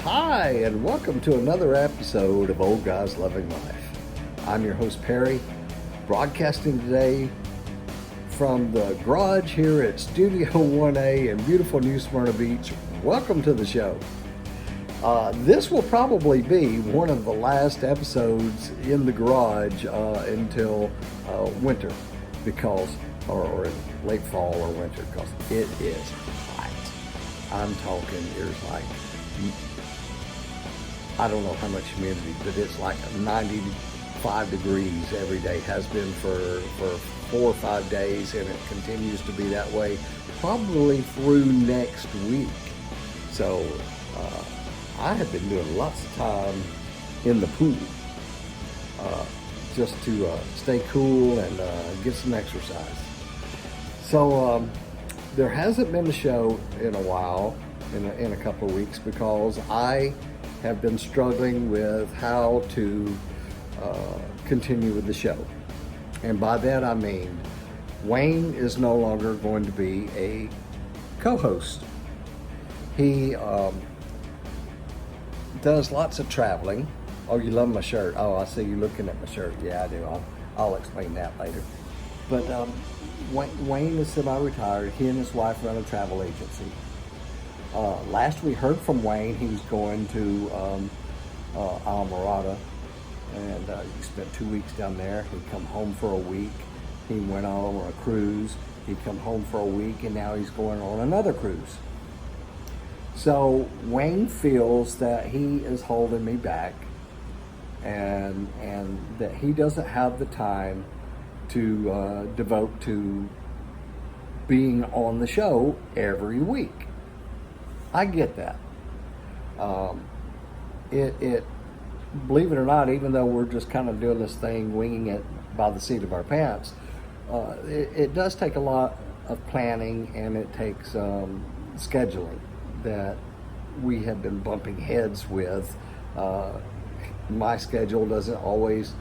Hi, and welcome to another episode of Old Guys Loving Life. I'm your host, Perry, broadcasting today from the garage here at Studio 1A in beautiful New Smyrna Beach. Welcome to the show. This will probably be one of the last episodes in the garage until winter, or late fall or winter, because it is hot. I'm talking, there's like, I don't know how much humidity, but it's like 95 degrees every day. Has been for 4 or 5 days, and it continues to be that way probably through next week. So I have been doing lots of time in the pool just to stay cool and get some exercise. So there hasn't been a show in a while, in a couple of weeks, because I have been struggling with how to continue with the show. And by that I mean Wayne is no longer going to be a co-host. He does lots of traveling. Oh, you love my shirt. Oh, I see you looking at my shirt. Yeah, I do. I'll explain that later. But Wayne is semi-retired. He and his wife run a travel agency. Last we heard from Wayne, he was going to Almirada, and he spent 2 weeks down there. He'd come home for a week. He went on a cruise. He'd come home for a week, and now he's going on another cruise. So Wayne feels that he is holding me back, and that he doesn't have the time to devote to being on the show every week. I get that. It believe it or not, even though we're just kind of doing this thing, winging it by the seat of our pants, it does take a lot of planning, and it takes scheduling that we have been bumping heads with. My schedule doesn't always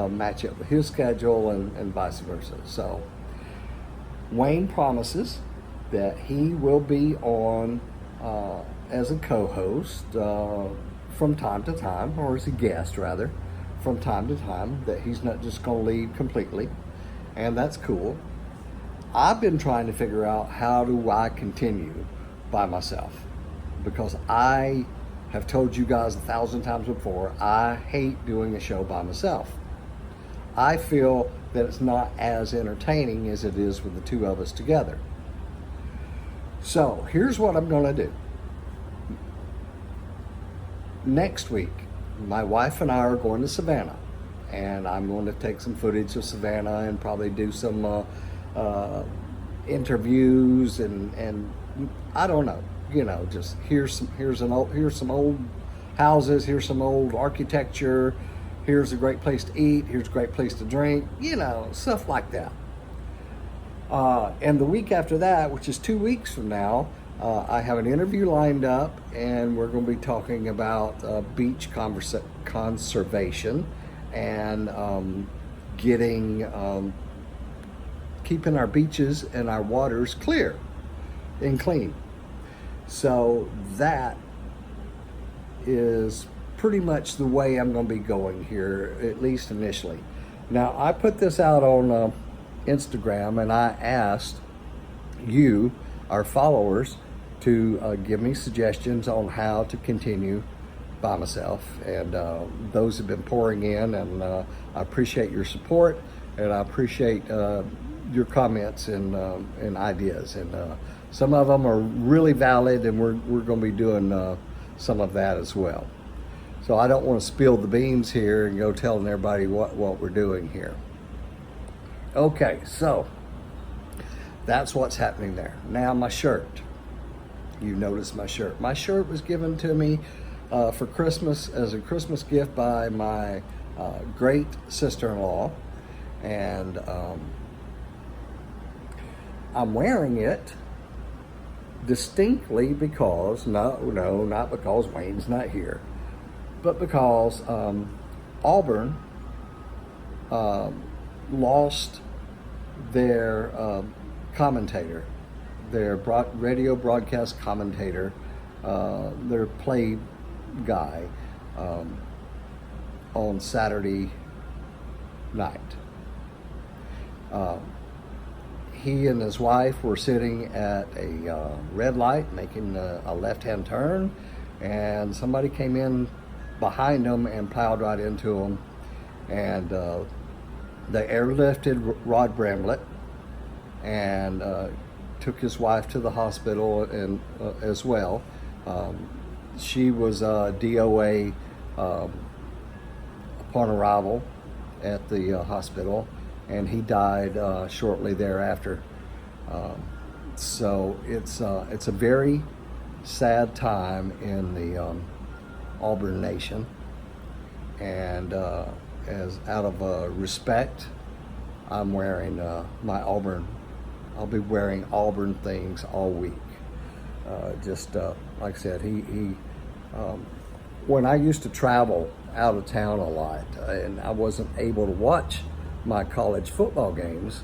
match up with his schedule, and vice versa. So Wayne promises that he will be on as a co-host from time to time, or as a guest rather, from time to time, that he's not just going to leave completely, and that's cool. I've been trying to figure out, how do I continue by myself? Because I have told you guys 1,000 times before, I hate doing a show by myself. I feel that it's not as entertaining as it is with the two of us together. So here's what I'm going to do. Next week, my wife and I are going to Savannah, and I'm going to take some footage of Savannah and probably do some interviews and I don't know, just here's some old houses, here's some old architecture, here's a great place to eat, here's a great place to drink, stuff like that. And the week after that, which is 2 weeks from now, I have an interview lined up, and we're going to be talking about beach conservation and keeping our beaches and our waters clear and clean. So that is pretty much the way I'm going to be going here, at least initially. Now, I put this out on Instagram, and I asked you, our followers, to give me suggestions on how to continue by myself, and those have been pouring in, and I appreciate your support, and I appreciate your comments and ideas, and some of them are really valid, and we're going to be doing some of that as well. So I don't want to spill the beans here and go telling everybody what we're doing here. Okay, so that's what's happening there. Now, my shirt. You notice my shirt. My shirt was given to me for Christmas, as a Christmas gift, by my great sister-in-law, and I'm wearing it distinctly because, not because Wayne's not here, but because Auburn lost their commentator, their radio broadcast commentator, their guy on Saturday night. He and his wife were sitting at a red light making a left-hand turn, and somebody came in behind them and plowed right into them. And they airlifted Rod Bramlett and took his wife to the hospital and as well. She was DOA upon arrival at the hospital, and he died shortly thereafter. So it's a very sad time in the Auburn nation, and as out of respect, I'm wearing my Auburn. I'll be wearing Auburn things all week. Just like I said, he when I used to travel out of town a lot, and I wasn't able to watch my college football games,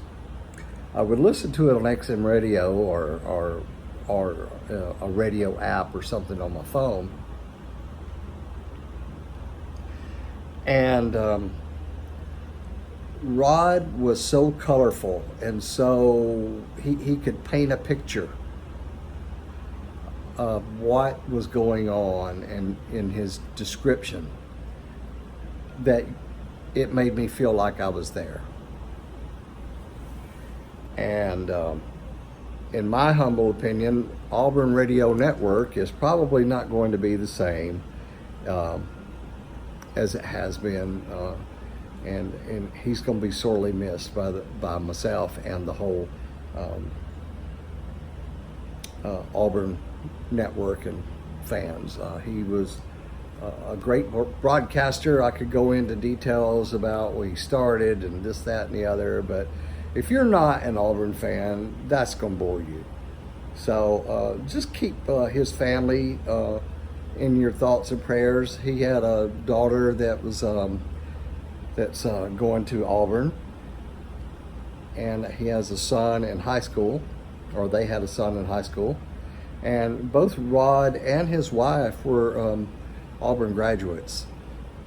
I would listen to it on XM radio or a radio app or something on my phone. And Rod was so colorful, and so he could paint a picture of what was going on, and in his description, that it made me feel like I was there. And in my humble opinion, Auburn Radio Network is probably not going to be the same as it has been, and he's going to be sorely missed by myself and the whole Auburn network and fans. He was a great broadcaster. I could go into details about where he started and this, that, and the other, but if you're not an Auburn fan, that's going to bore you. So just keep his family in your thoughts and prayers. He had a daughter that was that's going to Auburn, and he has a son in high school, or they had a son in high school, and both Rod and his wife were Auburn graduates.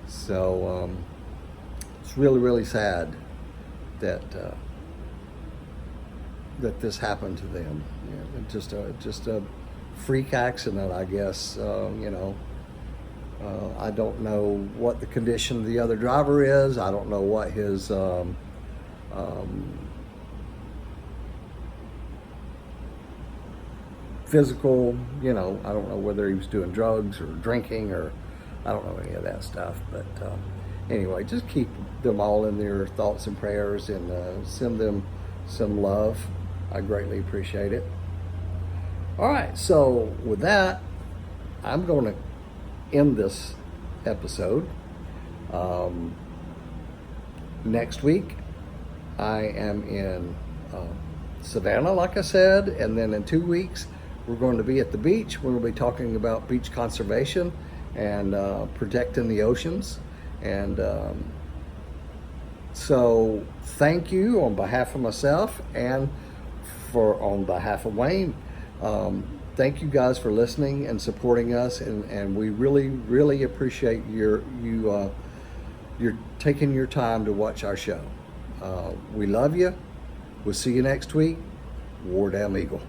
So it's really, really sad that that this happened to them. Yeah, just a freak accident, I guess. I don't know what the condition of the other driver is. I don't know what his physical, I don't know whether he was doing drugs or drinking, or I don't know any of that stuff. But anyway, just keep them all in your thoughts and prayers, and send them some love. I greatly appreciate it. All right, so with that, I'm going to end this episode. Next week, I am in Savannah, like I said, and then in 2 weeks, we're going to be at the beach. We're going to be talking about beach conservation and protecting the oceans. And so thank you on behalf of myself and on behalf of Wayne. Thank you guys for listening and supporting us, and we really, really appreciate you're taking your time to watch our show. We love you. We'll see you next week. War Damn Eagle.